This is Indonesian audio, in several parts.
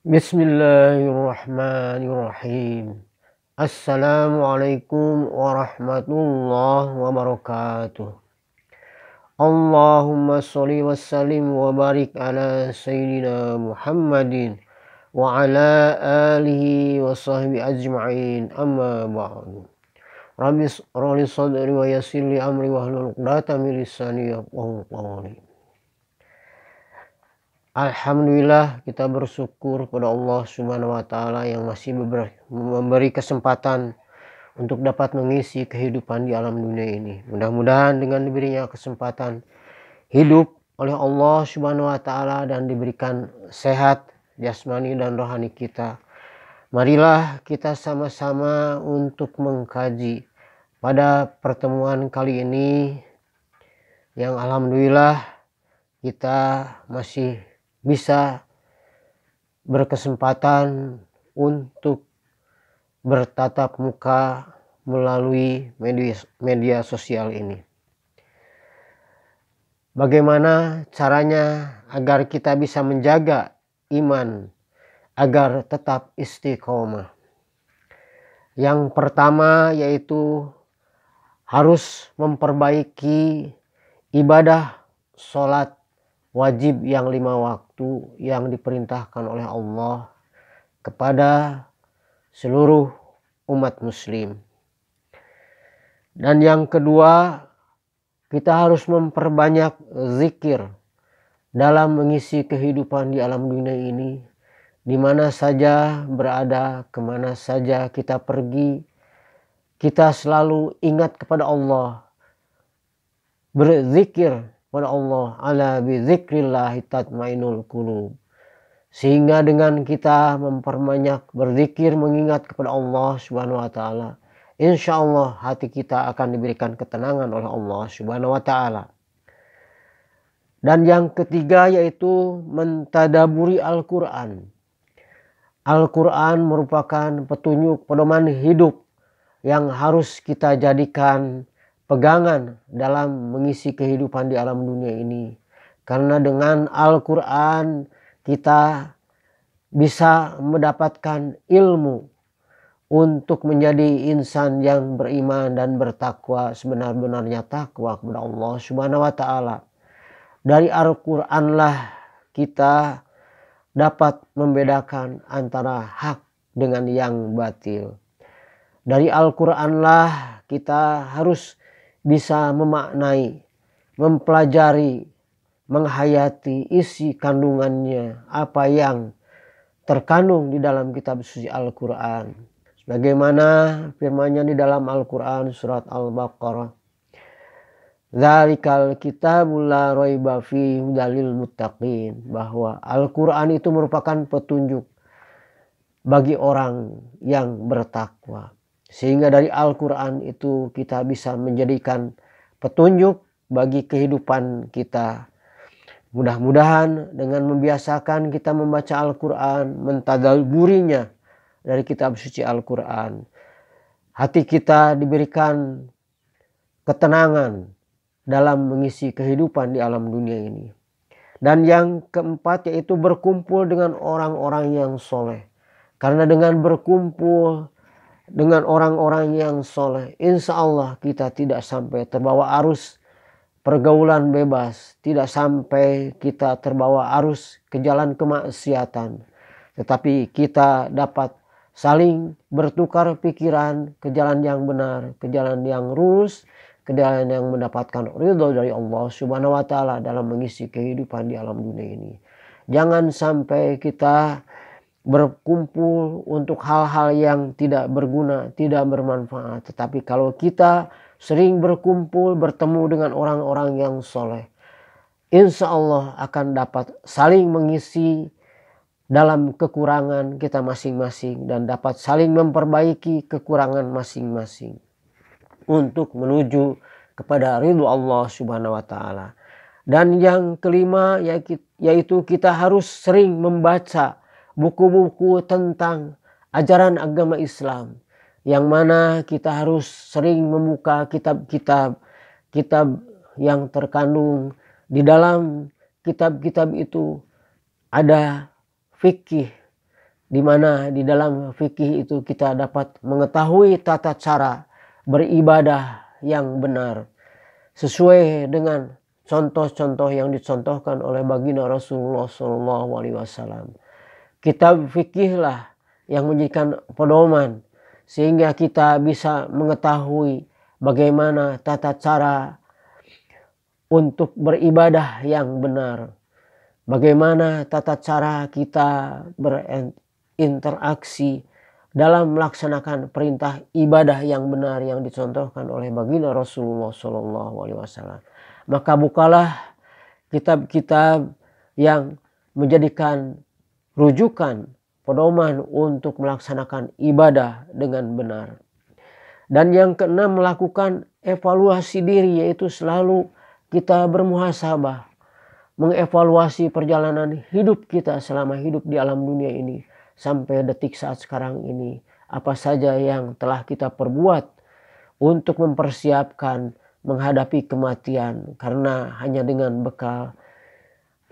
Bismillahirrahmanirrahim. Assalamualaikum warahmatullahi wabarakatuh. Allahumma sholli wa sallim wa barik ala sayyidina Muhammadin wa ala alihi wa sahbihi ajma'in, amma ba'du. Rabbi shrah sadri wa yassir li amri wahlul 'uqdatam min lisani yafqahu qawli. Alhamdulillah, kita bersyukur kepada Allah Subhanahu wa Ta'ala yang masih memberi kesempatan untuk dapat mengisi kehidupan di alam dunia ini. Mudah-mudahan dengan diberinya kesempatan hidup oleh Allah Subhanahu wa Ta'ala dan diberikan sehat jasmani dan rohani kita, marilah kita sama-sama untuk mengkaji pada pertemuan kali ini yang alhamdulillah kita masih bisa berkesempatan untuk bertatap muka melalui media sosial ini. Bagaimana caranya agar kita bisa menjaga iman agar tetap istiqomah? Yang pertama yaitu harus memperbaiki ibadah sholat wajib yang 5 waktu yang diperintahkan oleh Allah kepada seluruh umat muslim. Dan yang kedua, kita harus memperbanyak zikir dalam mengisi kehidupan di alam dunia ini. Di mana saja berada, kemana saja kita pergi, kita selalu ingat kepada Allah, berzikir kepada Allah. Ala bizikrillahi tatmainul qulub. Sehingga dengan kita memperbanyak berzikir, mengingat kepada Allah Subhanahu wa Ta'ala, insya Allah hati kita akan diberikan ketenangan oleh Allah Subhanahu wa Ta'ala. Dan yang ketiga yaitu mentadaburi Al-Quran. Al-Quran merupakan petunjuk pedoman hidup yang harus kita jadikan pegangan dalam mengisi kehidupan di alam dunia ini. Karena dengan Al-Quran kita bisa mendapatkan ilmu untuk menjadi insan yang beriman dan bertakwa, sebenar-benarnya takwa kepada Allah Subhanahu wa Ta'ala. Dari Al-Quranlah kita dapat membedakan antara hak dengan yang batil. Dari Al-Quranlah kita harus bisa memaknai, mempelajari, menghayati isi kandungannya, apa yang terkandung di dalam kitab suci Al-Quran. Sebagaimana firman-Nya di dalam Al-Quran surat Al-Baqarah, Dzalikal kitabul la raiba fihi hudalil muttaqin, bahwa Al-Quran itu merupakan petunjuk bagi orang yang bertakwa. Sehingga dari Al-Quran itu kita bisa menjadikan petunjuk bagi kehidupan kita. Mudah-mudahan dengan membiasakan kita membaca Al-Quran, mentadaburinya dari kitab suci Al-Quran, hati kita diberikan ketenangan dalam mengisi kehidupan di alam dunia ini. Dan yang keempat yaitu berkumpul dengan orang-orang yang soleh. Karena dengan berkumpul dengan orang-orang yang soleh, insya Allah kita tidak sampai terbawa arus pergaulan bebas, tidak sampai kita terbawa arus ke jalan kemaksiatan, tetapi kita dapat saling bertukar pikiran ke jalan yang benar, ke jalan yang lurus, ke jalan yang mendapatkan ridho dari Allah Subhanahu wa Ta'ala dalam mengisi kehidupan di alam dunia ini. Jangan sampai kita berkumpul untuk hal-hal yang tidak berguna, tidak bermanfaat. Tetapi kalau kita sering berkumpul, bertemu dengan orang-orang yang soleh, insya Allah akan dapat saling mengisi dalam kekurangan kita masing-masing dan dapat saling memperbaiki kekurangan masing-masing untuk menuju kepada ridho Allah Subhanahu wa Ta'ala. Dan yang kelima yaitu kita harus sering membaca buku-buku tentang ajaran agama Islam, yang mana kita harus sering membuka kitab-kitab yang terkandung di dalam kitab-kitab itu. Ada fikih, di mana di dalam fikih itu kita dapat mengetahui tata cara beribadah yang benar sesuai dengan contoh-contoh yang dicontohkan oleh baginda Rasulullah SAW. Kitab fikihlah yang menjadikan pedoman sehingga kita bisa mengetahui bagaimana tata cara untuk beribadah yang benar. Bagaimana tata cara kita berinteraksi dalam melaksanakan perintah ibadah yang benar yang dicontohkan oleh baginda Rasulullah SAW. Maka bukalah kitab-kitab yang menjadikan rujukan pedoman untuk melaksanakan ibadah dengan benar. Dan yang keenam, melakukan evaluasi diri, yaitu selalu kita bermuhasabah, mengevaluasi perjalanan hidup kita selama hidup di alam dunia ini sampai detik saat sekarang ini. Apa saja yang telah kita perbuat untuk mempersiapkan menghadapi kematian, karena hanya dengan bekal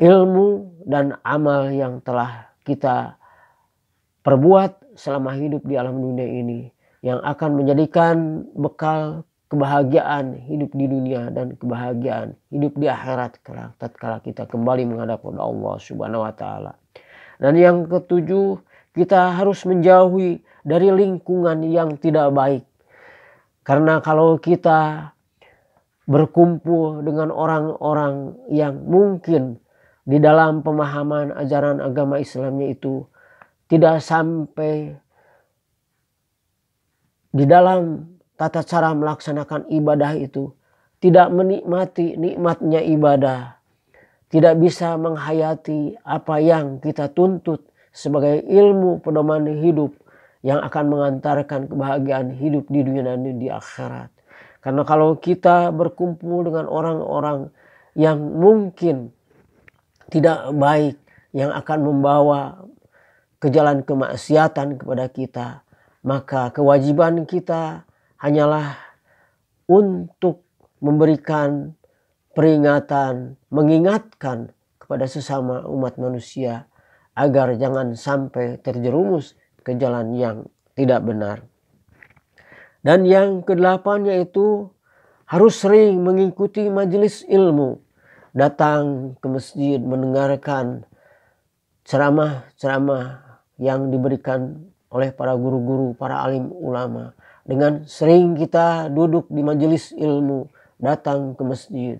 ilmu dan amal yang telah kita perbuat selama hidup di alam dunia ini yang akan menjadikan bekal kebahagiaan hidup di dunia dan kebahagiaan hidup di akhirat tatkala kita kembali menghadap kepada Allah Subhanahu wa taala. Dan yang ketujuh, kita harus menjauhi dari lingkungan yang tidak baik. Karena kalau kita berkumpul dengan orang-orang yang mungkin di dalam pemahaman ajaran agama Islamnya itu tidak sampai di dalam tata cara melaksanakan ibadah itu, tidak menikmati nikmatnya ibadah, tidak bisa menghayati apa yang kita tuntut sebagai ilmu pedoman hidup yang akan mengantarkan kebahagiaan hidup di dunia dan di akhirat. Karena kalau kita berkumpul dengan orang-orang yang mungkin tidak baik, yang akan membawa ke jalan kemaksiatan kepada kita, maka kewajiban kita hanyalah untuk memberikan peringatan, mengingatkan kepada sesama umat manusia agar jangan sampai terjerumus ke jalan yang tidak benar. Dan yang kedelapan yaitu harus sering mengikuti majelis ilmu, datang ke masjid mendengarkan ceramah-ceramah yang diberikan oleh para guru-guru, para alim ulama. Dengan sering kita duduk di majelis ilmu, datang ke masjid,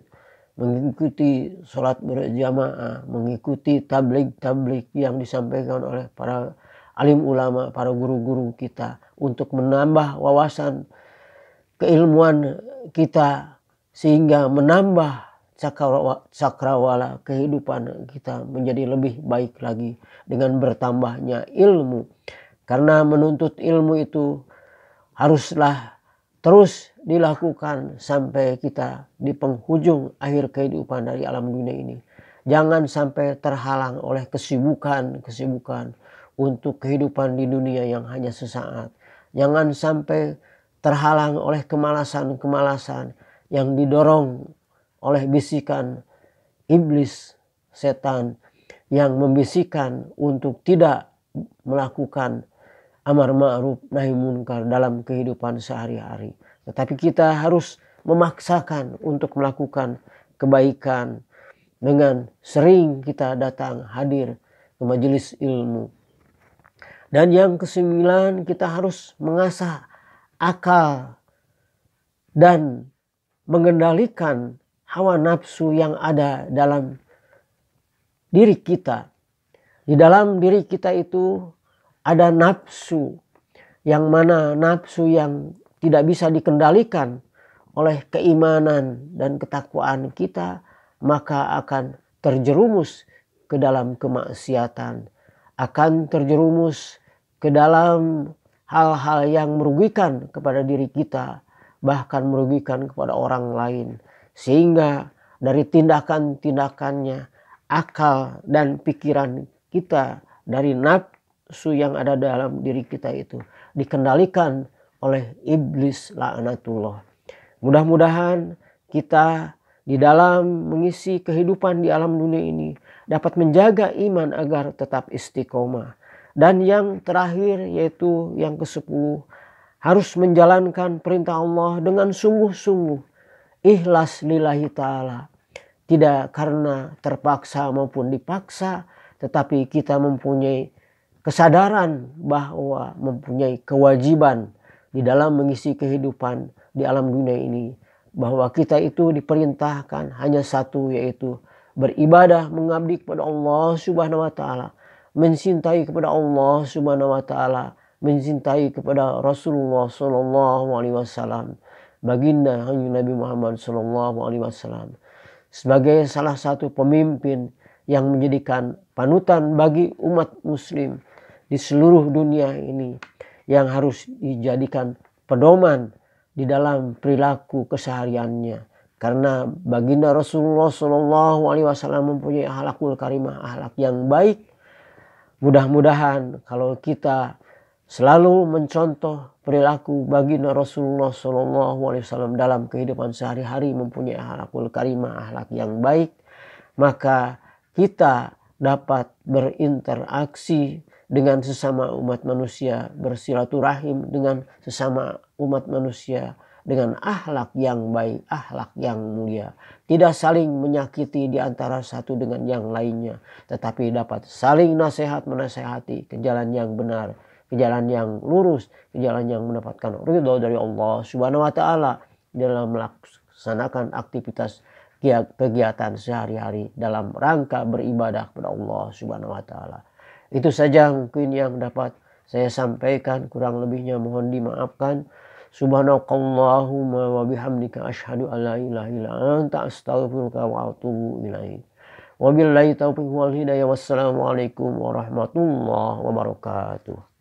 mengikuti sholat berjamaah, mengikuti tabligh yang disampaikan oleh para alim ulama, para guru-guru kita untuk menambah wawasan keilmuan kita sehingga menambah cakrawala kehidupan kita menjadi lebih baik lagi dengan bertambahnya ilmu. Karena menuntut ilmu itu haruslah terus dilakukan sampai kita di penghujung akhir kehidupan dari alam dunia ini. Jangan sampai terhalang oleh kesibukan untuk kehidupan di dunia yang hanya sesaat. Jangan sampai terhalang oleh kemalasan yang didorong oleh bisikan iblis, setan yang membisikkan untuk tidak melakukan amar ma'ruf nahi munkar dalam kehidupan sehari-hari. Tetapi kita harus memaksakan untuk melakukan kebaikan dengan sering kita datang hadir ke majelis ilmu. Dan yang kesembilan, kita harus mengasah akal dan mengendalikan hawa nafsu yang ada dalam diri kita. Di dalam diri kita itu ada nafsu, yang mana nafsu yang tidak bisa dikendalikan oleh keimanan dan ketakwaan kita, maka akan terjerumus ke dalam kemaksiatan, akan terjerumus ke dalam hal-hal yang merugikan kepada diri kita, bahkan merugikan kepada orang lain. Sehingga dari tindakan-tindakannya, akal dan pikiran kita dari nafsu yang ada dalam diri kita itu dikendalikan oleh iblis laknatullah. Mudah-mudahan kita di dalam mengisi kehidupan di alam dunia ini dapat menjaga iman agar tetap istiqomah, Dan yang terakhir yaitu yang ke-10, harus menjalankan perintah Allah dengan sungguh-sungguh, ikhlas lillahi ta'ala. Tidak karena terpaksa maupun dipaksa, tetapi kita mempunyai kesadaran bahwa mempunyai kewajiban di dalam mengisi kehidupan di alam dunia ini. Bahwa kita itu diperintahkan hanya satu, yaitu beribadah, mengabdi kepada Allah Subhanahu wa ta'ala, mencintai kepada Allah Subhanahu wa ta'ala, mencintai kepada Rasulullah sallallahu alaihi wasallam, baginda Nabi Muhammad sallallahu alaihi wasallam, sebagai salah satu pemimpin yang menjadikan panutan bagi umat muslim di seluruh dunia ini, yang harus dijadikan pedoman di dalam perilaku kesehariannya. Karena baginda Rasulullah sallallahu alaihi wasallam mempunyai akhlakul karimah, akhlak yang baik. Mudah-mudahan kalau kita selalu mencontoh perilaku baginda Rasulullah sallallahu alaihi wasallam dalam kehidupan sehari-hari, mempunyai akhlakul karimah, akhlak yang baik, maka kita dapat berinteraksi dengan sesama umat manusia, bersilaturahim dengan sesama umat manusia dengan akhlak yang baik, akhlak yang mulia. Tidak saling menyakiti di antara satu dengan yang lainnya, tetapi dapat saling nasihat menasehati ke jalan yang benar, ke jalan yang lurus, ke jalan yang mendapatkan ridho dari Allah Subhanahu wa ta'ala dalam melaksanakan aktivitas kegiatan sehari-hari dalam rangka beribadah kepada Allah Subhanahu wa ta'ala. Itu saja mungkin yang dapat saya sampaikan, kurang lebihnya mohon dimaafkan. Subhanakallahumma wa bihamdika asyhadu an la ilaha illa anta astaghfiruka wa atubu ilaik. Wabillahi taufiq wal hidayah. Wassalamualaikum warahmatullahi wabarakatuh.